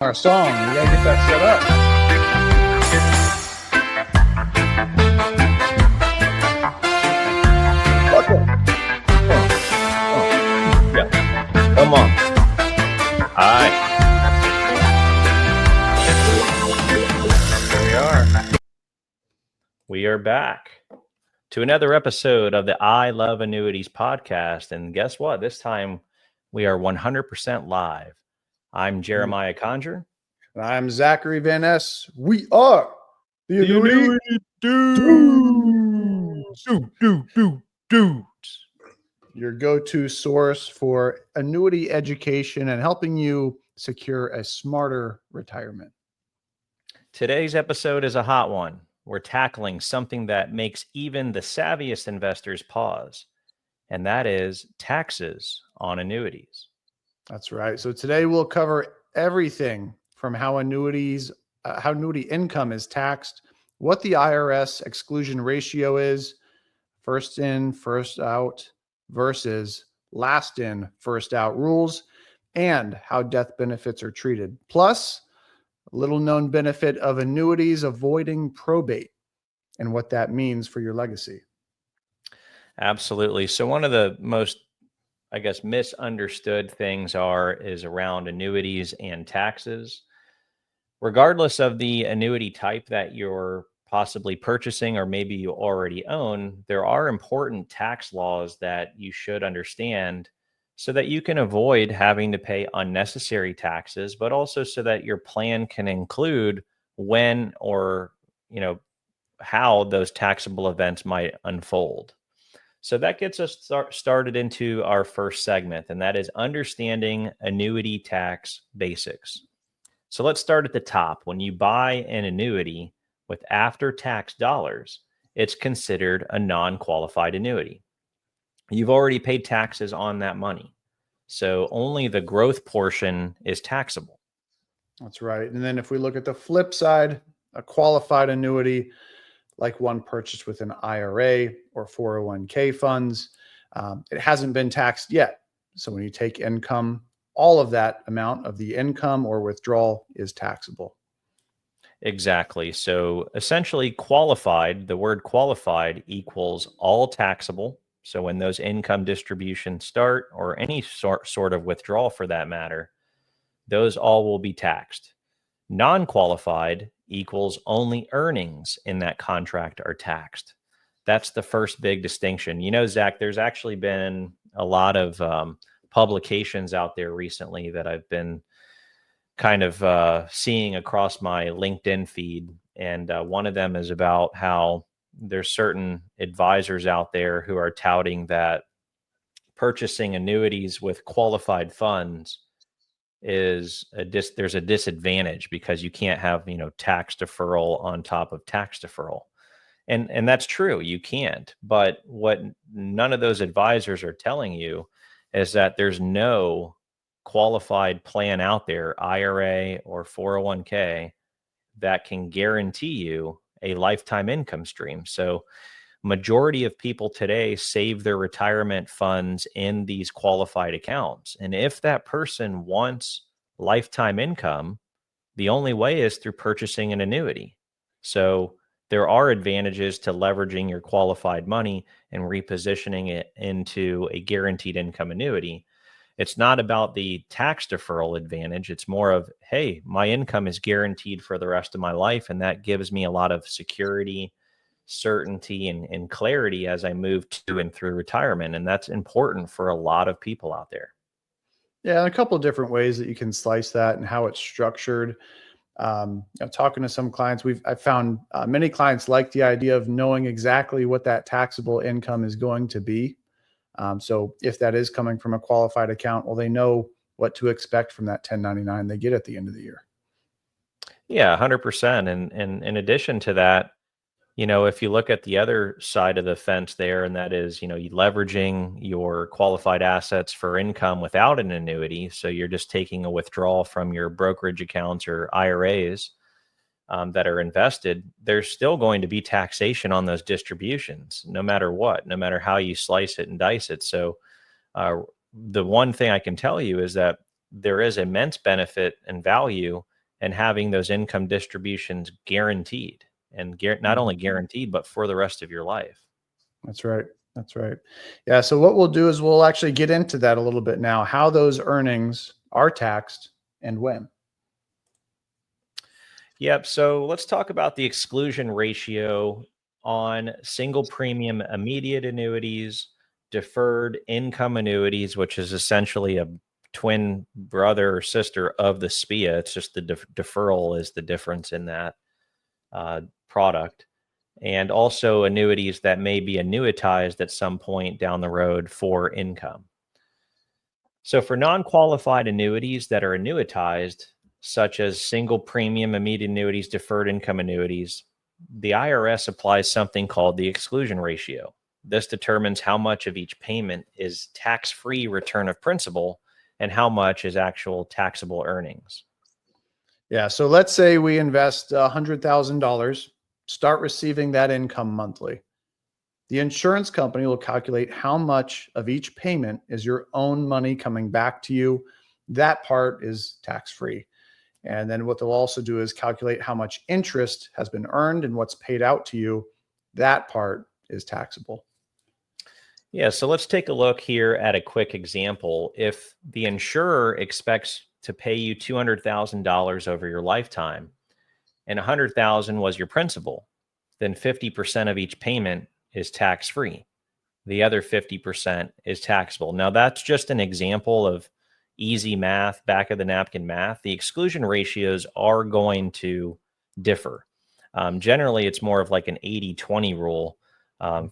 Our song, we gotta get that set up. Yeah. Come on. All right. Here we are. We are back to another episode of the I Love Annuities podcast. And guess what? This time we are 100% live. I'm Jeremiah Conger. And I'm Zachary Van Ness. We are the Annuity Dudes. Your go-to source for annuity education and helping you secure a smarter retirement. Today's episode is a hot one. We're tackling something that makes even the savviest investors pause, and that is taxes on annuities. That's right. So today we'll cover everything from how annuity income is taxed, what the IRS exclusion ratio is, first in, first out versus last in, first out rules, and how death benefits are treated. Plus, a little known benefit of annuities avoiding probate and what that means for your legacy. Absolutely. So one of the most, misunderstood things is around annuities and taxes. Regardless of the annuity type that you're possibly purchasing or maybe you already own, there are important tax laws that you should understand so that you can avoid having to pay unnecessary taxes, but also so that your plan can include when or, how those taxable events might unfold. So that gets us started into our first segment, and that is understanding annuity tax basics. So let's start at the top. When you buy an annuity with after-tax dollars, it's considered a non-qualified annuity. You've already paid taxes on that money, so only the growth portion is taxable. That's right. And then if we look at the flip side, a qualified annuity, like one purchased with an IRA or 401k funds, it hasn't been taxed yet. So when you take income, all of that amount of the income or withdrawal is taxable. Exactly. So essentially qualified, the word qualified equals all taxable. So when those income distributions start, or any sort of withdrawal for that matter, those all will be taxed. Non-qualified equals only earnings in that contract are taxed. That's the first big distinction. Zach, there's actually been a lot of publications out there recently that I've been kind of seeing across my LinkedIn feed. And one of them is about how there's certain advisors out there who are touting that purchasing annuities with qualified funds is there's a disadvantage because you can't have, tax deferral on top of tax deferral. And that's true. You can't. But what none of those advisors are telling you is that there's no qualified plan out there, IRA or 401k, that can guarantee you a lifetime income stream. So majority of people today save their retirement funds in these qualified accounts. And if that person wants lifetime income, the only way is through purchasing an annuity. So there are advantages to leveraging your qualified money and repositioning it into a guaranteed income annuity. It's not about the tax deferral advantage. It's more of, hey, my income is guaranteed for the rest of my life. And that gives me a lot of security, certainty, and clarity as I move to and through retirement. And that's important for a lot of people out there. Yeah, a couple of different ways that you can slice that and how it's structured. Talking to some clients, I found many clients like the idea of knowing exactly what that taxable income is going to be. So if that is coming from a qualified account, well, they know what to expect from that 1099 they get at the end of the year. Yeah, 100%. And in addition to that, if you look at the other side of the fence there, and that is, leveraging your qualified assets for income without an annuity. So you're just taking a withdrawal from your brokerage accounts or IRAs that are invested. There's still going to be taxation on those distributions, no matter what, no matter how you slice it and dice it. So the one thing I can tell you is that there is immense benefit and value and having those income distributions guaranteed, and not only guaranteed, but for the rest of your life. That's right. That's right. Yeah. So what we'll do is we'll actually get into that a little bit now, how those earnings are taxed and when. Yep. So let's talk about the exclusion ratio on single premium immediate annuities, deferred income annuities, which is essentially a twin brother or sister of the SPIA. It's just the deferral is the difference in that product. And also annuities that may be annuitized at some point down the road for income. So for non-qualified annuities that are annuitized, such as single premium immediate annuities, deferred income annuities, the IRS applies something called the exclusion ratio. This determines how much of each payment is tax-free return of principal and how much is actual taxable earnings. Yeah. So let's say we invest $100,000, start receiving that income monthly. The insurance company will calculate how much of each payment is your own money coming back to you. That part is tax-free. And then what they'll also do is calculate how much interest has been earned and what's paid out to you. That part is taxable. Yeah, so let's take a look here at a quick example. If the insurer expects to pay you $200,000 over your lifetime and $100,000 was your principal, then 50% of each payment is tax-free. The other 50% is taxable. Now, that's just an example of easy math, back of the napkin math. The exclusion ratios are going to differ. Generally, it's more of like an 80-20 rule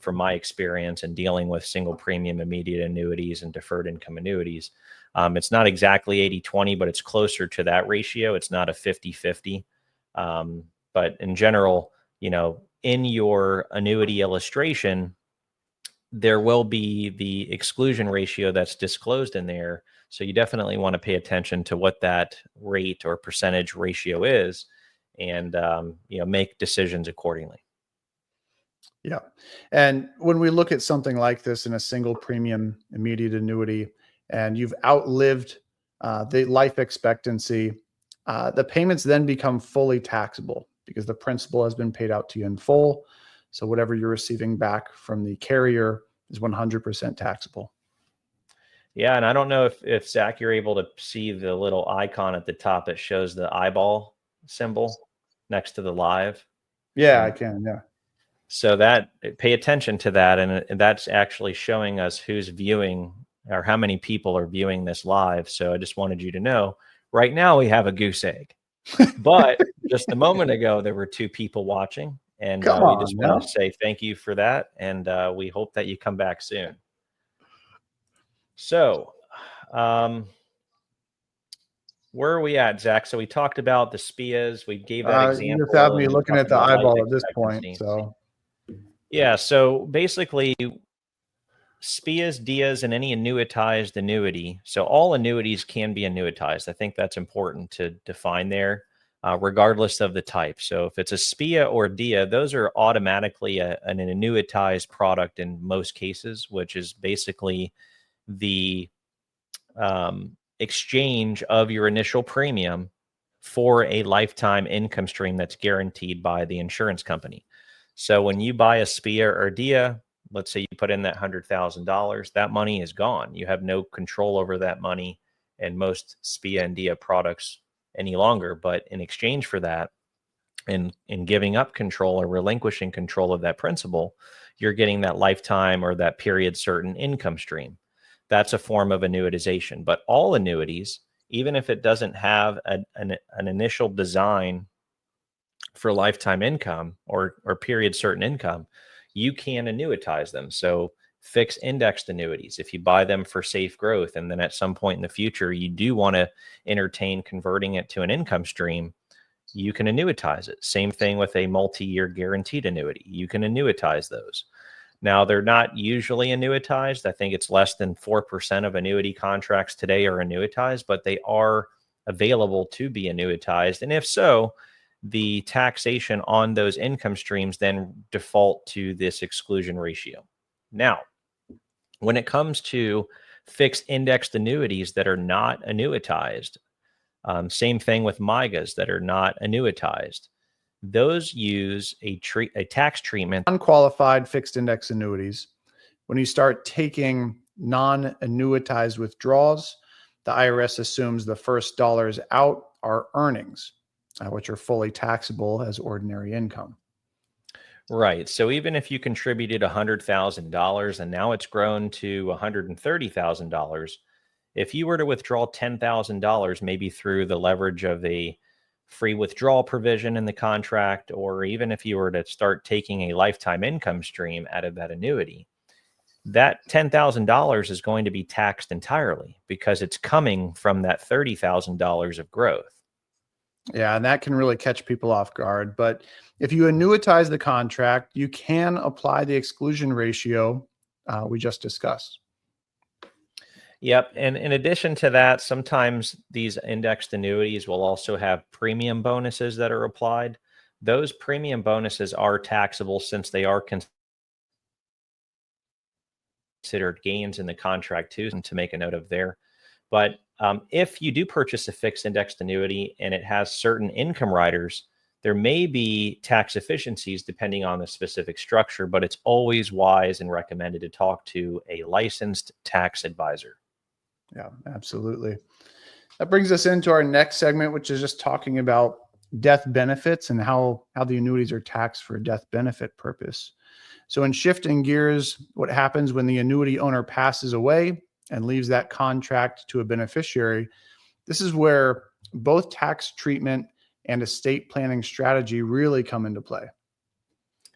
from my experience in dealing with single premium immediate annuities and deferred income annuities. It's not exactly 80-20, but it's closer to that ratio. It's not a 50-50. But in general, in your annuity illustration, there will be the exclusion ratio that's disclosed in there. So you definitely want to pay attention to what that rate or percentage ratio is and make decisions accordingly. Yeah. And when we look at something like this in a single premium immediate annuity and you've outlived the life expectancy, the payments then become fully taxable because the principal has been paid out to you in full. So whatever you're receiving back from the carrier is 100% taxable. Yeah. And I don't know if Zach, you're able to see the little icon at the top that shows the eyeball symbol next to the live. Yeah, I And can. Yeah. so that pay attention to that. And that's actually showing us who's viewing or how many people are viewing this live. So I just wanted you to know right now we have a goose egg, but just a moment ago, there were 2 people watching, and Come we on just wanted now. to say thank you for that. And we hope that you come back soon. So, where are we at, Zach? So we talked about the SPIAs. We gave that You just have example, me and we looking talked at the about life eyeball at this point. expectancy. So Yeah. So basically, SPIAs, DIAs, and any annuitized annuity. So all annuities can be annuitized. I think that's important to define there, regardless of the type. So if it's a SPIA or DIA, those are automatically an annuitized product in most cases, which is basically the exchange of your initial premium for a lifetime income stream that's guaranteed by the insurance company. So when you buy a SPIA or DIA, let's say you put in that $100,000, that money is gone. You have no control over that money and most SPIA and DIA products any longer. But in exchange for that, in giving up control or relinquishing control of that principal, you're getting that lifetime or that period certain income stream. That's a form of annuitization. But all annuities, even if it doesn't have an initial design for lifetime income or period certain income, you can annuitize them. So fixed indexed annuities, if you buy them for safe growth, and then at some point in the future, you do want to entertain converting it to an income stream, you can annuitize it. Same thing with a multi-year guaranteed annuity. You can annuitize those. Now, they're not usually annuitized. I think it's less than 4% of annuity contracts today are annuitized, but they are available to be annuitized. And if so, the taxation on those income streams then default to this exclusion ratio. Now, when it comes to fixed indexed annuities that are not annuitized, Same thing with MIGAs that are not annuitized. Those use a tax treatment. Unqualified fixed index annuities. When you start taking non-annuitized withdrawals, the IRS assumes the first dollars out are earnings, which are fully taxable as ordinary income. Right. So even if you contributed $100,000 and now it's grown to $130,000, if you were to withdraw $10,000, maybe through the leverage of a free withdrawal provision in the contract, or even if you were to start taking a lifetime income stream out of that annuity, that $10,000 is going to be taxed entirely because it's coming from that $30,000 of growth. Yeah, and that can really catch people off guard. But if you annuitize the contract, you can apply the exclusion ratio we just discussed. Yep. And in addition to that, sometimes these indexed annuities will also have premium bonuses that are applied. Those premium bonuses are taxable since they are considered gains in the contract too, and to make a note of there. But if you do purchase a fixed indexed annuity and it has certain income riders, there may be tax efficiencies depending on the specific structure, but it's always wise and recommended to talk to a licensed tax advisor. Yeah, absolutely. That brings us into our next segment, which is just talking about death benefits and how the annuities are taxed for a death benefit purpose. So in shifting gears, what happens when the annuity owner passes away and leaves that contract to a beneficiary? This is where both tax treatment and estate planning strategy really come into play.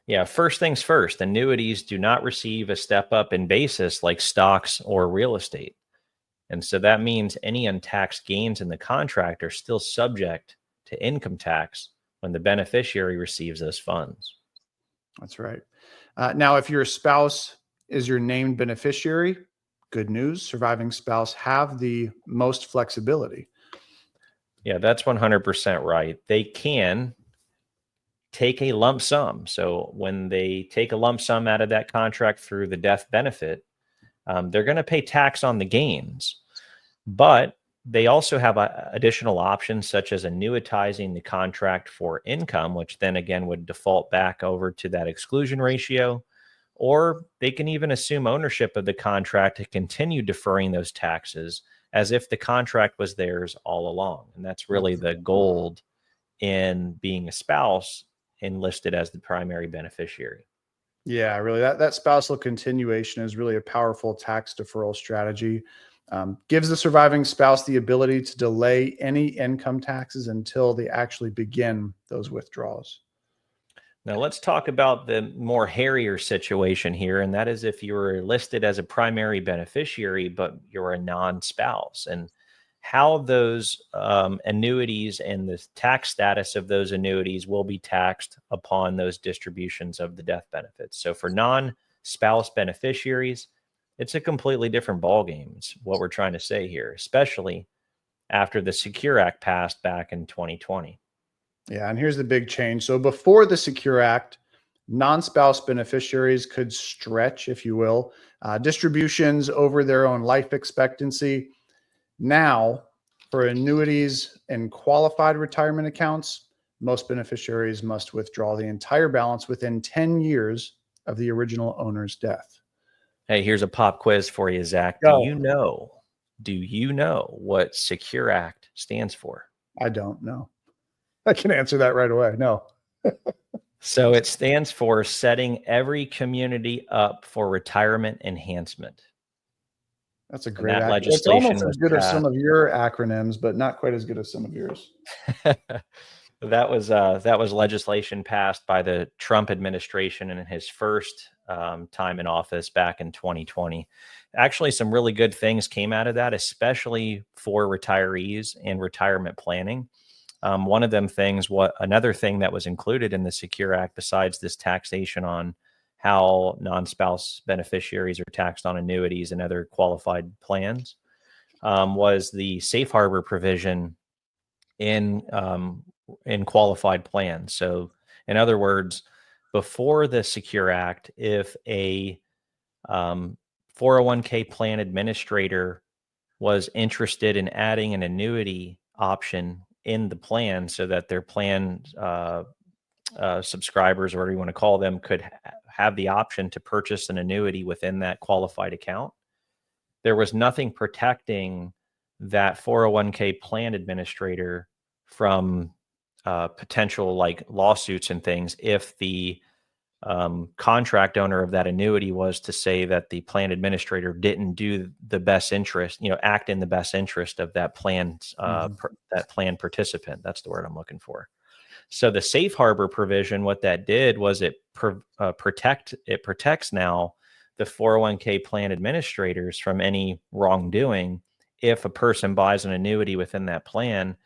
Yeah, first things first, annuities do not receive a step up in basis like stocks or real estate. And so that means any untaxed gains in the contract are still subject to income tax when the beneficiary receives those funds. That's right. Now, if your spouse is your named beneficiary, good news, surviving spouse have the most flexibility. Yeah, that's 100% right. They can take a lump sum. So when they take a lump sum out of that contract through the death benefit, they're going to pay tax on the gains. But they also have additional options such as annuitizing the contract for income, which then again would default back over to that exclusion ratio. Or they can even assume ownership of the contract to continue deferring those taxes as if the contract was theirs all along. And that's really the gold in being a spouse enlisted as the primary beneficiary. Yeah, really, that spousal continuation is really a powerful tax deferral strategy. Gives the surviving spouse the ability to delay any income taxes until they actually begin those withdrawals. Now, let's talk about the more hairier situation here, and that is if you're listed as a primary beneficiary, but you're a non spouse, and how those annuities and the tax status of those annuities will be taxed upon those distributions of the death benefits. So, for non spouse beneficiaries, it's a completely different ballgame. It's what we're trying to say here, especially after the Secure Act passed back in 2020. Yeah, and here's the big change. So before the Secure Act, non-spouse beneficiaries could stretch, if you will, distributions over their own life expectancy. Now, for annuities and qualified retirement accounts, most beneficiaries must withdraw the entire balance within 10 years of the original owner's death. Hey, here's a pop quiz for you, Zach. Go. Do you know what Secure Act stands for? I don't know. I can answer that right away. No. So it stands for Setting Every Community Up for Retirement Enhancement. That's a And great that acronym. It's legislation almost as was good as passed. some of your acronyms, but not quite as good as some of yours. That was legislation passed by the Trump administration in his first time in office back in 2020. Actually, some really good things came out of that, especially for retirees and retirement planning. One of them things, another thing that was included in the Secure Act, besides this taxation on how non-spouse beneficiaries are taxed on annuities and other qualified plans, was the safe harbor provision in qualified plans. So, in other words, before the Secure Act, if a 401k plan administrator was interested in adding an annuity option in the plan so that their plan subscribers, or whatever you want to call them, could have the option to purchase an annuity within that qualified account. There was nothing protecting that 401k plan administrator from potential like lawsuits and things if the contract owner of that annuity was to say that the plan administrator didn't do the best interest, act in the best interest of that plan, that plan participant. That's the word I'm looking for. So the safe harbor provision, what that did was it protects now the 401k plan administrators from any wrongdoing. If a person buys an annuity within that plan,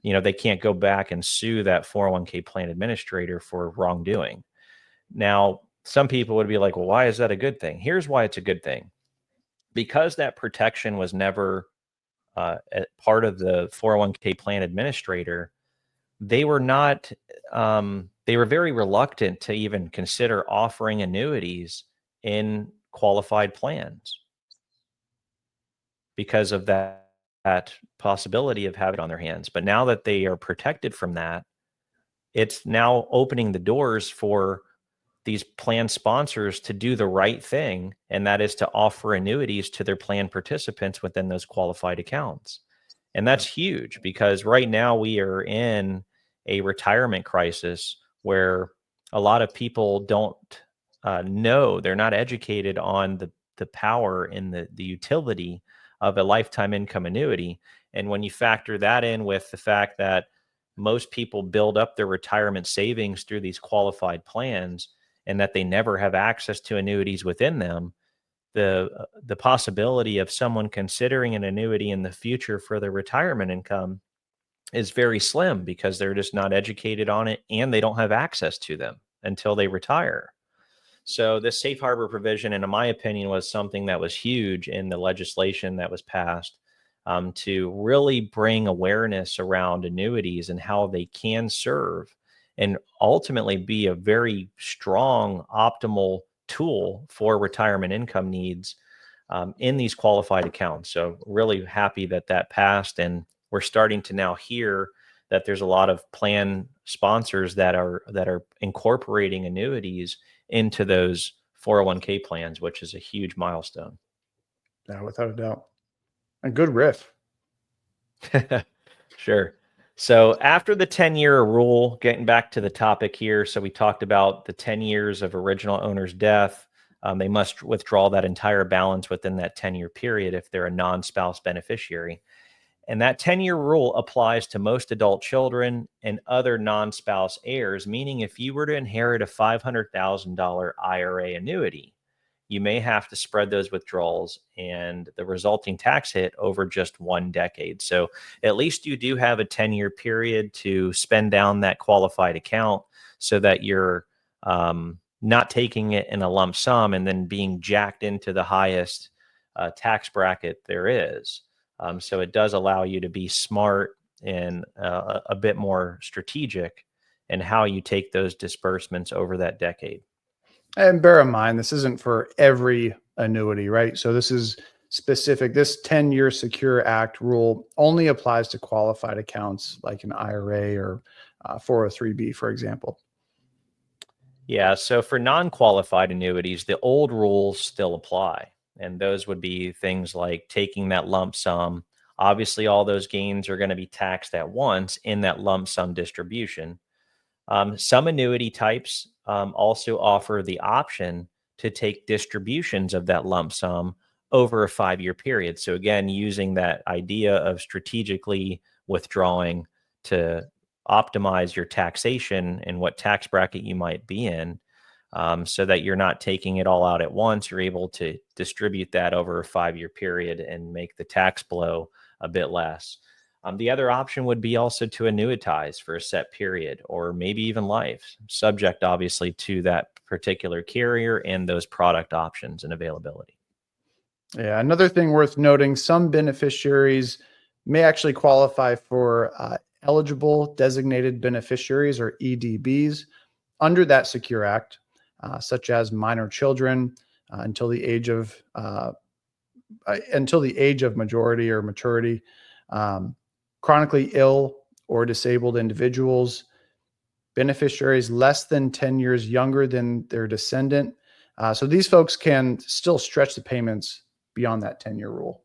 they can't go back and sue that 401k plan administrator for wrongdoing. Now, some people would be like, well, why is that a good thing? Here's why it's a good thing. Because that protection was never part of the 401k plan administrator, they were not, they were very reluctant to even consider offering annuities in qualified plans because of that possibility of having it on their hands. But now that they are protected from that, it's now opening the doors for these plan sponsors to do the right thing, and that is to offer annuities to their plan participants within those qualified accounts. And that's huge because right now we are in a retirement crisis where a lot of people don't know, they're not educated on the power and the utility of a lifetime income annuity. And when you factor that in with the fact that most people build up their retirement savings through these qualified plans and that they never have access to annuities within them, the possibility of someone considering an annuity in the future for their retirement income is very slim because they're just not educated on it and they don't have access to them until they retire. So this safe harbor provision, in my opinion, was something that was huge in the legislation that was passed to really bring awareness around annuities and how they can serve and ultimately be a very strong, optimal tool for retirement income needs in these qualified accounts. So really happy that that passed, and we're starting to now hear that there's a lot of plan sponsors that are incorporating annuities into those 401k plans, which is a huge milestone. Yeah, without a doubt. A good riff. Sure. So after the 10-year rule, getting back to the topic here, so we talked about the 10 years of original owner's death. They must withdraw that entire balance within that 10-year period if they're a non-spouse beneficiary. And that 10-year rule applies to most adult children and other non-spouse heirs, meaning if you were to inherit a $500,000 IRA annuity, you may have to spread those withdrawals and the resulting tax hit over just 1 decade. So at least you do have a 10-year period to spend down that qualified account so that you're not taking it in a lump sum and then being jacked into the highest tax bracket there is. So it does allow you to be smart and a bit more strategic in how you take those disbursements over that decade. And bear in mind, this isn't for every annuity, right? So this is specific. This 10-year Secure Act rule only applies to qualified accounts like an IRA or 403B, for example. Yeah. So for non-qualified annuities, the old rules still apply. And those would be things like taking that lump sum. Obviously, all those gains are going to be taxed at once in that lump sum distribution. Some annuity types also offer the option to take distributions of that lump sum over a 5-year period. So again, using that idea of strategically withdrawing to optimize your taxation and what tax bracket you might be in, so that you're not taking it all out at once. You're able to distribute that over a 5-year period and make the tax blow a bit less. The other option would be also to annuitize for a set period or maybe even life, subject obviously to that particular carrier and those product options and availability. Yeah, another thing worth noting, some beneficiaries may actually qualify for eligible designated beneficiaries or EDBs under that Secure Act, such as minor children until the age of majority or maturity. chronically ill or disabled individuals, beneficiaries less than 10 years younger than their descendant. So these folks can still stretch the payments beyond that 10-year rule.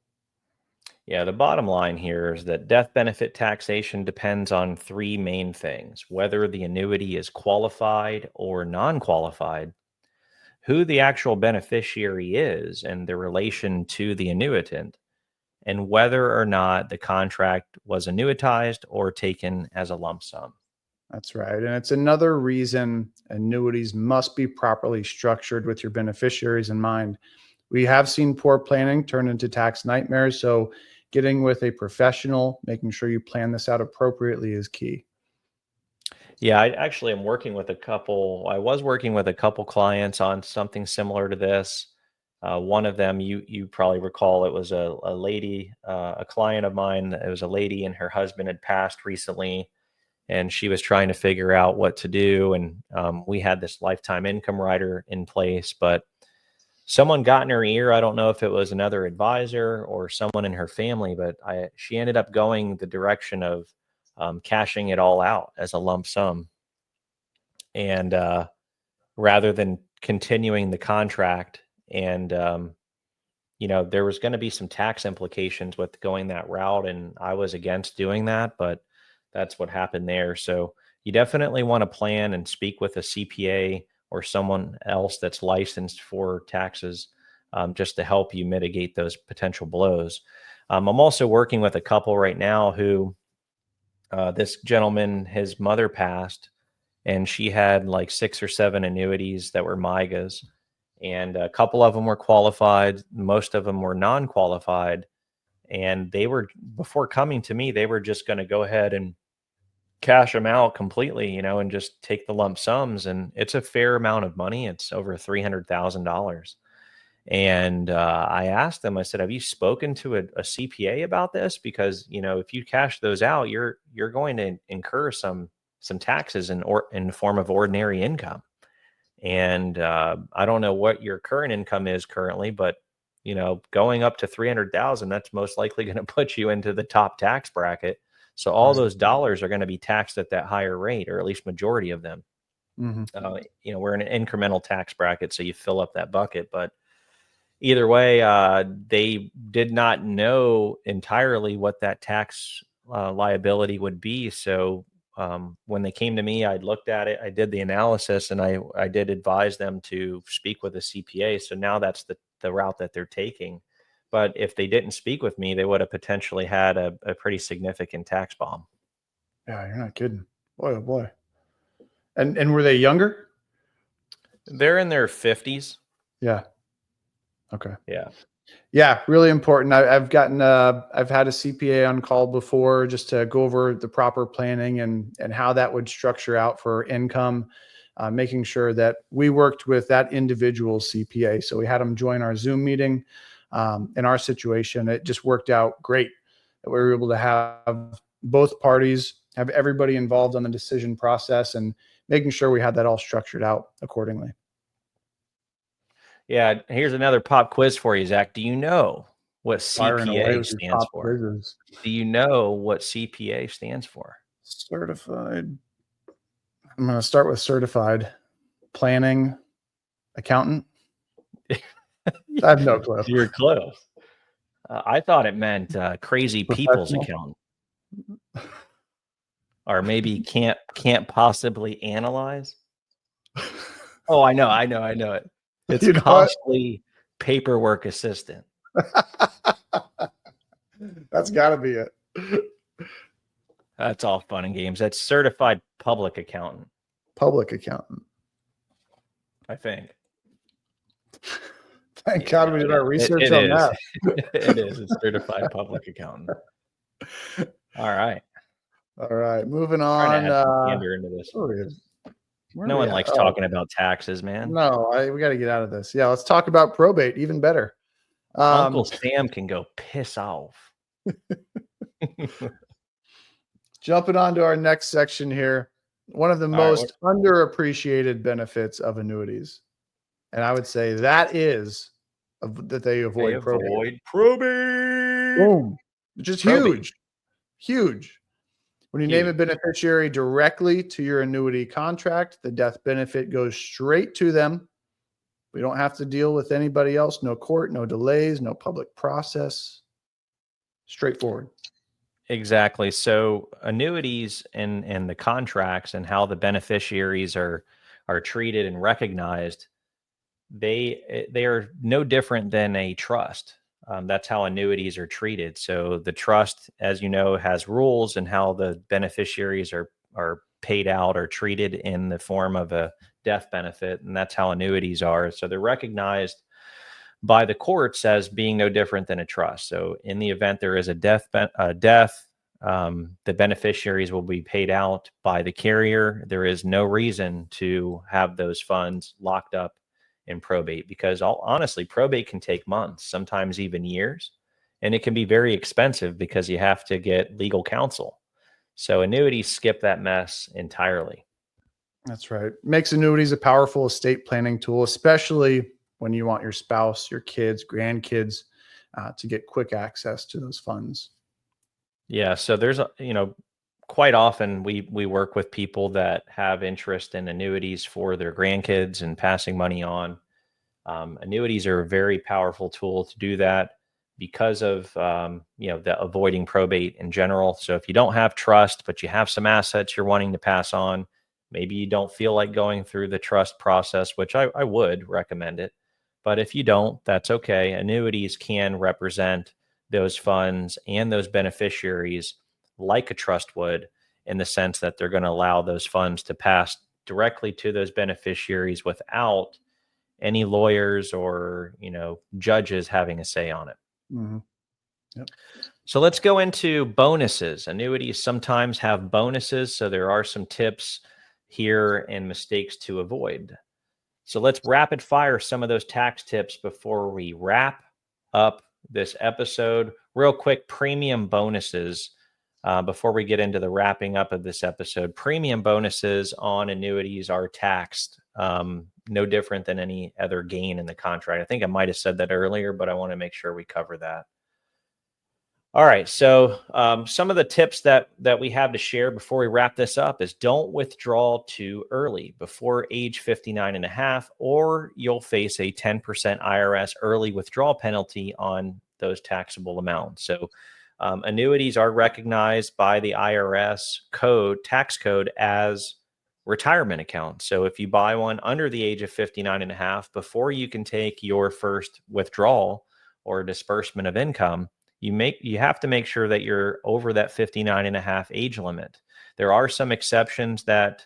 Yeah, the bottom line here is that death benefit taxation depends on three main things: whether the annuity is qualified or non qualified, who the actual beneficiary is and their relation to the annuitant, and whether or not the contract was annuitized or taken as a lump sum. That's right. And it's another reason annuities must be properly structured with your beneficiaries in mind. We have seen poor planning turn into tax nightmares. So getting with a professional, making sure you plan this out appropriately is key. Yeah, I actually am working with a couple. I was working with a couple clients on something similar to this. One of them, you probably recall, it was a lady, a client of mine. It was a lady, and her husband had passed recently, and she was trying to figure out what to do. And we had this lifetime income rider in place, but someone got in her ear. I don't know if it was another advisor or someone in her family, but she ended up going the direction of cashing it all out as a lump sum. And rather than continuing the contract, and there was going to be some tax implications with going that route, and I was against doing that, but that's what happened there. So you definitely want to plan and speak with a CPA or someone else that's licensed for taxes, just to help you mitigate those potential blows. I'm also working with a couple right now who, this gentleman, his mother passed, and she had like 6 or 7 annuities that were MIGAs, and a couple of them were qualified. Most of them were non-qualified, and they were, before coming to me, they were just going to go ahead and cash them out completely, and just take the lump sums. And it's a fair amount of money. It's over $300,000. And I asked them, I said, have you spoken to a CPA about this? Because, if you cash those out, you're going to incur some taxes in the form of ordinary income. And I don't know what your current income is currently, but going up to 300,000, that's most likely going to put you into the top tax bracket. So all those dollars are going to be taxed at that higher rate, or at least majority of them. Mhm. We're in an incremental tax bracket, so you fill up that bucket. But either way, they did not know entirely what that tax liability would be. So when they came to me, I looked at it, I did the analysis, and I did advise them to speak with a CPA. So now that's the route that they're taking. But if they didn't speak with me, they would have potentially had a pretty significant tax bomb. Yeah, you're not kidding. Boy, oh boy. And were they younger? They're in their 50s. Yeah. Okay. Yeah. Yeah, really important. I've had a CPA on call before just to go over the proper planning and how that would structure out for income, making sure that we worked with that individual CPA. So we had them join our Zoom meeting. In our situation, it just worked out great that we were able to have both parties, have everybody involved on the decision process, and making sure we had that all structured out accordingly. Yeah. Here's another pop quiz for you, Zach. Do you know what Firing away CPA with these stands pop for? quizzes. Do you know what CPA stands for? Certified. I'm going to start with certified planning accountant. I have no clue. You're close. I thought it meant crazy people's Professional. accountant, or maybe can't possibly analyze. Oh, I know it. It's You know what? costly paperwork assistant. That's got to be it. That's all fun and games. That's certified public accountant, Public accountant. I think. Thank Yeah, God no, we did our research it on is. that. It is. It's certified public accountant. All right. All right, moving Trying to on. add some candor into this. Where No are we one at? likes Oh, talking about taxes, man. no, we got to get out of this. Yeah, let's talk about probate. Even better. Uncle Sam can go piss off. Jumping on to our next section here. One of the All right, most underappreciated benefits of annuities. And I would say that is that they they avoid probate. avoid probate. Boom. Which is Probate. huge. Huge. When you name a Huge. beneficiary directly to your annuity contract, the death benefit goes straight to them. We don't have to deal with anybody else. No court, no delays, no public process. Straightforward. Exactly. So annuities and the contracts and how the beneficiaries are treated and recognized, they are no different than a trust. That's how annuities are treated. So the trust, as you know, has rules and how the beneficiaries are paid out or treated in the form of a death benefit, and that's how annuities are. So they're recognized by the courts as being no different than a trust. So in the event there is a death, the beneficiaries will be paid out by the carrier. There is no reason to have those funds locked up in probate because honestly, probate can take months, sometimes even years, and it can be very expensive because you have to get legal counsel. So annuities skip that mess entirely. That's right. Makes annuities a powerful estate planning tool, especially when you want your spouse, your kids, grandkids to get quick access to those funds. Yeah, so there's quite often we work with people that have interest in annuities for their grandkids and passing money on. Annuities are a very powerful tool to do that because of the avoiding probate in general. So if you don't have trust, but you have some assets you're wanting to pass on, maybe you don't feel like going through the trust process, which I would recommend it. But if you don't, that's okay. Annuities can represent those funds and those beneficiaries like a trust would, in the sense that they're going to allow those funds to pass directly to those beneficiaries without any lawyers or judges having a say on it. Mm-hmm. Yep. So let's go into bonuses. Annuities sometimes have bonuses, so there are some tips here and mistakes to avoid. So let's rapid fire some of those tax tips before we wrap up this episode. Real quick, premium bonuses. Before we get into the wrapping up of this episode, premium bonuses on annuities are taxed, no different than any other gain in the contract. I think I might have said that earlier, but I want to make sure we cover that. All right. So some of the tips that we have to share before we wrap this up is don't withdraw too early before age 59 and a half, or you'll face a 10% IRS early withdrawal penalty on those taxable amounts. So annuities are recognized by the IRS tax code as retirement accounts. So if you buy one under the age of 59 and a half, before you can take your first withdrawal or disbursement of income, you have to make sure that you're over that 59 and a half age limit. There are some exceptions that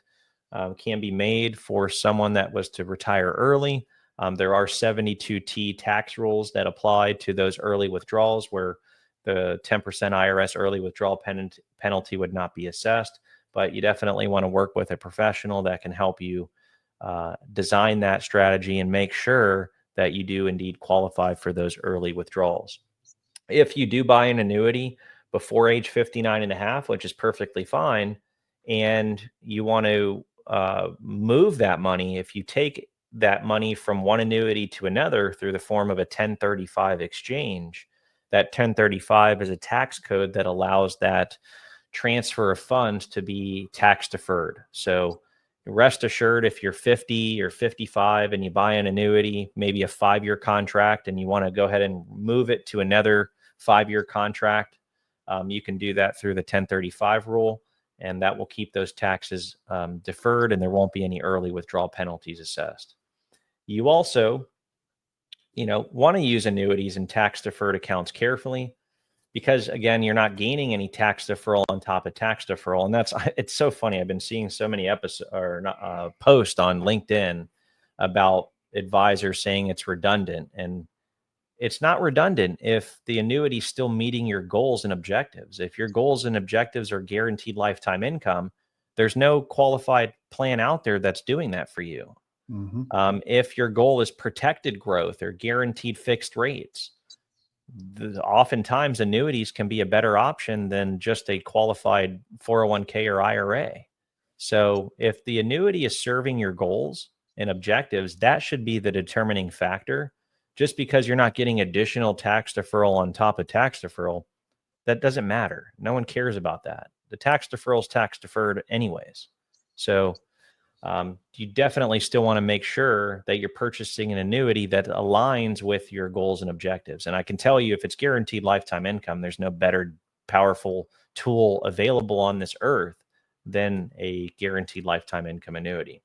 can be made for someone that was to retire early. There are 72T tax rules that apply to those early withdrawals where the 10% IRS early withdrawal penalty would not be assessed, but you definitely want to work with a professional that can help you design that strategy and make sure that you do indeed qualify for those early withdrawals. If you do buy an annuity before age 59 and a half, which is perfectly fine, and you want to move that money, if you take that money from one annuity to another through the form of a 1035 exchange, that 1035 is a tax code that allows that transfer of funds to be tax deferred. So rest assured, if you're 50 or 55 and you buy an annuity, maybe a 5-year contract, and you want to go ahead and move it to another 5-year contract, you can do that through the 1035 rule, and that will keep those taxes deferred, and there won't be any early withdrawal penalties assessed. You also, want to use annuities and tax deferred accounts carefully, because again, you're not gaining any tax deferral on top of tax deferral. And it's so funny. I've been seeing so many posts on LinkedIn about advisors saying it's redundant, and it's not redundant if the annuity is still meeting your goals and objectives. If your goals and objectives are guaranteed lifetime income, there's no qualified plan out there that's doing that for you. Mm-hmm. If your goal is protected growth or guaranteed fixed rates, oftentimes annuities can be a better option than just a qualified 401k or IRA. So if the annuity is serving your goals and objectives, that should be the determining factor. Just because you're not getting additional tax deferral on top of tax deferral, that doesn't matter. No one cares about that. The tax deferral is tax deferred anyways. So you definitely still want to make sure that you're purchasing an annuity that aligns with your goals and objectives. And I can tell you, if it's guaranteed lifetime income, there's no better powerful tool available on this earth than a guaranteed lifetime income annuity.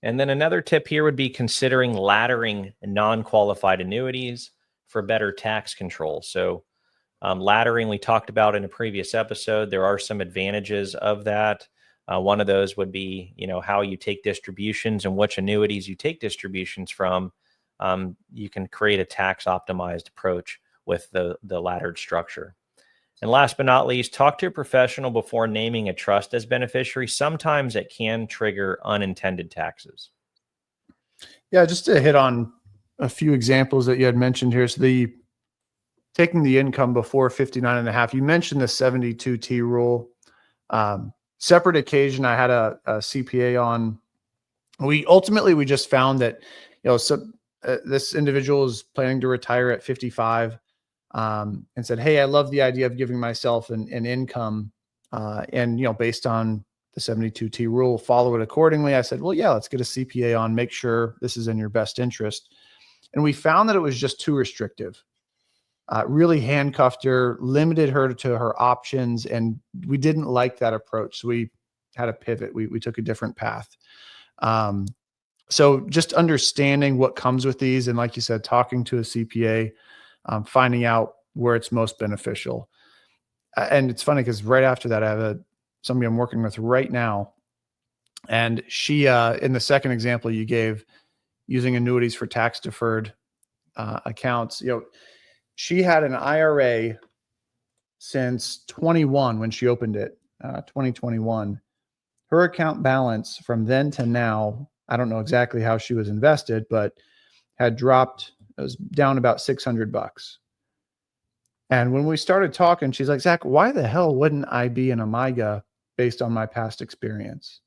And then another tip here would be considering laddering non-qualified annuities for better tax control. So laddering, we talked about in a previous episode. There are some advantages of that. One of those would be, how you take distributions and which annuities you take distributions from. You can create a tax optimized approach with the laddered structure. And last but not least, talk to a professional before naming a trust as beneficiary. Sometimes it can trigger unintended taxes. Yeah, just to hit on a few examples that you had mentioned here. So taking the income before 59.5, you mentioned the 72T rule. Separate occasion, I had a CPA on. We just found that, this individual is planning to retire at 55, and said, "Hey, I love the idea of giving myself an income, and based on the 72T rule, follow it accordingly." I said, "Well, yeah, let's get a CPA on, make sure this is in your best interest." And we found that it was just too restrictive. Really handcuffed her, limited her to her options, and we didn't like that approach. So we had to pivot. We took a different path. So just understanding what comes with these, and like you said, talking to a CPA, finding out where it's most beneficial. And it's funny because right after that, I have somebody I'm working with right now, and she, in the second example you gave, using annuities for tax deferred accounts, she had an IRA since 21 when she opened it, 2021. Her account balance from then to now, I don't know exactly how she was invested, but had dropped. It was down about $600. And when we started talking, she's like, "Zach, why the hell wouldn't I be in a MIGA based on my past experience?"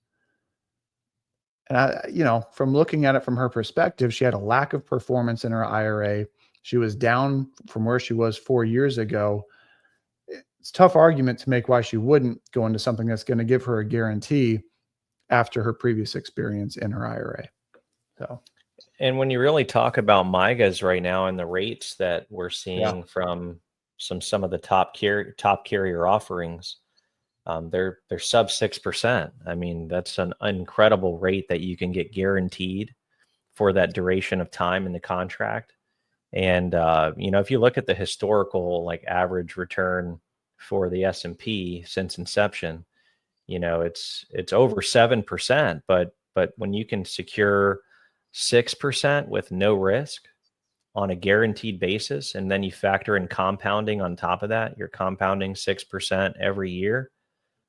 And from looking at it from her perspective, she had a lack of performance in her IRA. She was down from where she was 4 years ago. It's a tough argument to make why she wouldn't go into something that's going to give her a guarantee after her previous experience in her IRA. So, and when you really talk about MIGAs right now and the rates that we're seeing from some of the top carrier offerings, they're sub 6%. I mean, that's an incredible rate that you can get guaranteed for that duration of time in the contract. And if you look at the historical average return for the S&P since inception, it's over 7%. But when you can secure 6% with no risk on a guaranteed basis, and then you factor in compounding on top of that, you're compounding 6% every year.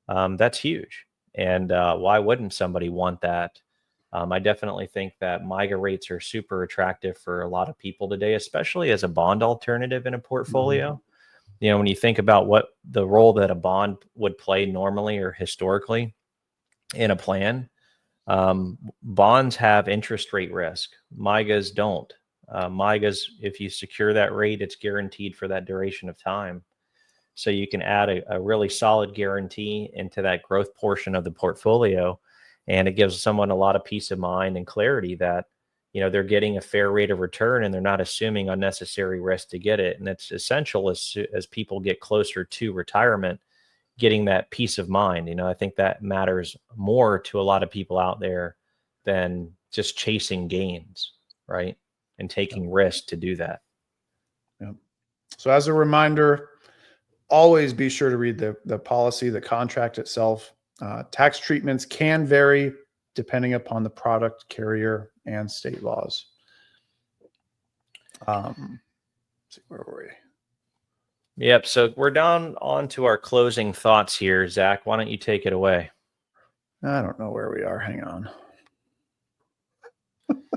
That's huge. And why wouldn't somebody want that? I definitely think that MIGA rates are super attractive for a lot of people today, especially as a bond alternative in a portfolio. Mm-hmm. When you think about what the role that a bond would play normally or historically in a plan, bonds have interest rate risk. MIGAs don't. MIGAs, if you secure that rate, it's guaranteed for that duration of time. So you can add a really solid guarantee into that growth portion of the portfolio. And it gives someone a lot of peace of mind and clarity that, they're getting a fair rate of return and they're not assuming unnecessary risk to get it. And it's essential as people get closer to retirement, getting that peace of mind. I think that matters more to a lot of people out there than just chasing gains, right? And taking risk to do that. Yeah. So as a reminder, always be sure to read the policy, the contract itself. Tax treatments can vary depending upon the product, carrier, and state laws. Let's see, where were we? Yep. So we're down on to our closing thoughts here. Zach, why don't you take it away? I don't know where we are. Hang on.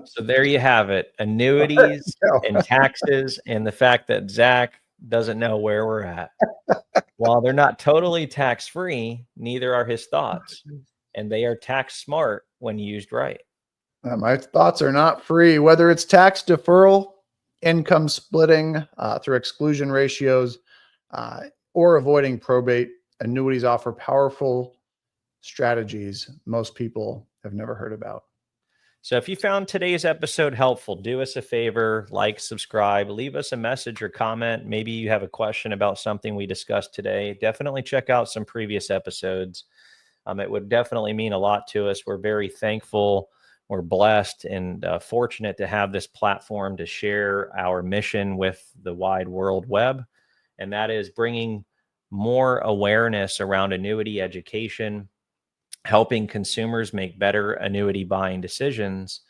So there you have it. Annuities and taxes, and the fact that Zach doesn't know where we're at. While they're not totally tax-free, neither are his thoughts, and they are tax smart when used right. My thoughts are not free, whether it's tax deferral, income splitting through exclusion ratios, or avoiding probate, annuities offer powerful strategies most people have never heard about. So if you found today's episode helpful, do us a favor, like, subscribe, leave us a message or comment. Maybe you have a question about something we discussed today. Definitely check out some previous episodes. It would definitely mean a lot to us. We're very thankful. We're blessed and fortunate to have this platform to share our mission with the wide world web. And that is bringing more awareness around annuity education, helping consumers make better annuity buying decisions,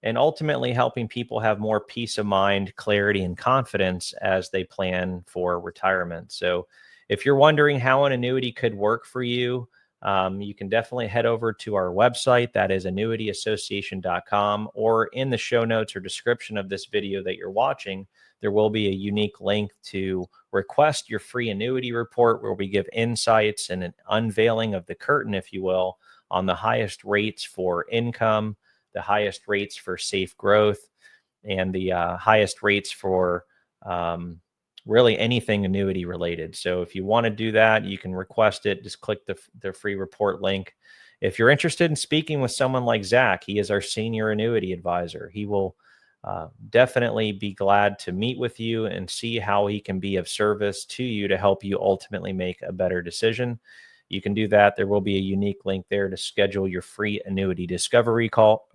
and ultimately helping people have more peace of mind, clarity, and confidence as they plan for retirement. So if you're wondering how an annuity could work for you, you can definitely head over to our website. That is annuityassociation.com, or in the show notes or description of this video that you're watching, there will be a unique link to request your free annuity report, where we give insights and an unveiling of the curtain, if you will, on the highest rates for income, the highest rates for safe growth, and the highest rates for really anything annuity related. So if you want to do that, you can request it. Just click the free report link. If you're interested in speaking with someone like Zach, he is our senior annuity advisor. He will definitely be glad to meet with you and see how he can be of service to you to help you ultimately make a better decision. You can do that. There will be a unique link there to schedule your free annuity discovery call.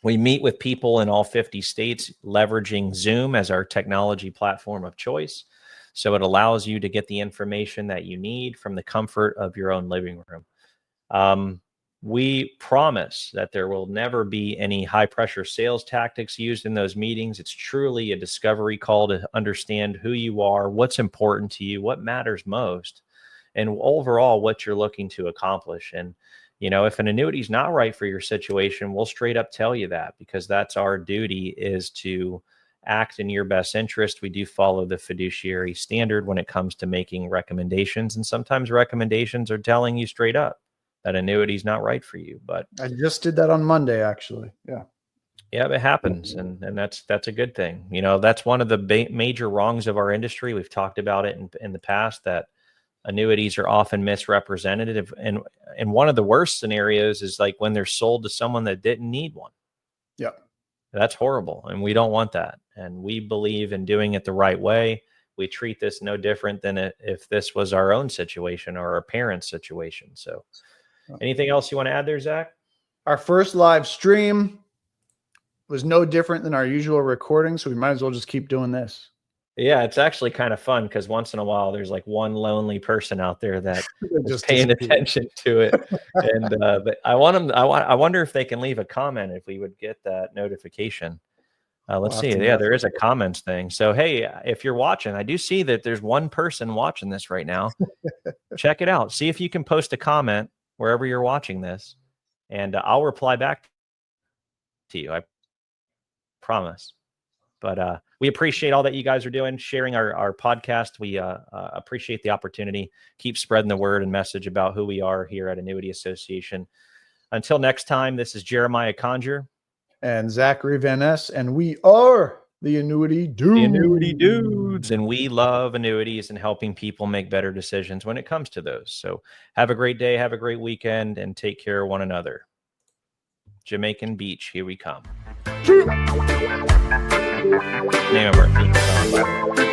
We meet with people in all 50 states, leveraging Zoom as our technology platform of choice. So it allows you to get the information that you need from the comfort of your own living room. We promise that there will never be any high pressure sales tactics used in those meetings. It's truly a discovery call to understand who you are, what's important to you, what matters most, and overall what you're looking to accomplish. And if an annuity is not right for your situation, we'll straight up tell you that, because that's our duty, is to act in your best interest. We do follow the fiduciary standard when it comes to making recommendations. And sometimes recommendations are telling you straight up that annuity is not right for you. But I just did that on Monday, actually. Yeah, it happens. And that's a good thing. That's one of the major wrongs of our industry. We've talked about it in the past, that annuities are often misrepresented. And one of the worst scenarios is like when they're sold to someone that didn't need one. Yeah. That's horrible. And we don't want that. And we believe in doing it the right way. We treat this no different than if this was our own situation or our parents' situation. So anything else you want to add there, Zach? Our first live stream was no different than our usual recording, so we might as well just keep doing this. Yeah, it's actually kind of fun, because once in a while there's like one lonely person out there that is just paying attention to it. And I wonder if they can leave a comment if we would get that notification. Let's see. Yeah, there is a comments thing. So, hey, if you're watching, I do see that there's one person watching this right now. Check it out. See if you can post a comment wherever you're watching this, and I'll reply back to you. I promise. But we appreciate all that you guys are doing, sharing our podcast. We appreciate the opportunity. Keep spreading the word and message about who we are here at Annuity Association. Until next time, this is Jeremiah Conger. And Zachary Van Ness, and we are the Annuity Dudes. The Annuity Dudes. And we love annuities and helping people make better decisions when it comes to those. So have a great day, have a great weekend, and take care of one another. Jamaican Beach, here we come. Name of our theme song, by the way.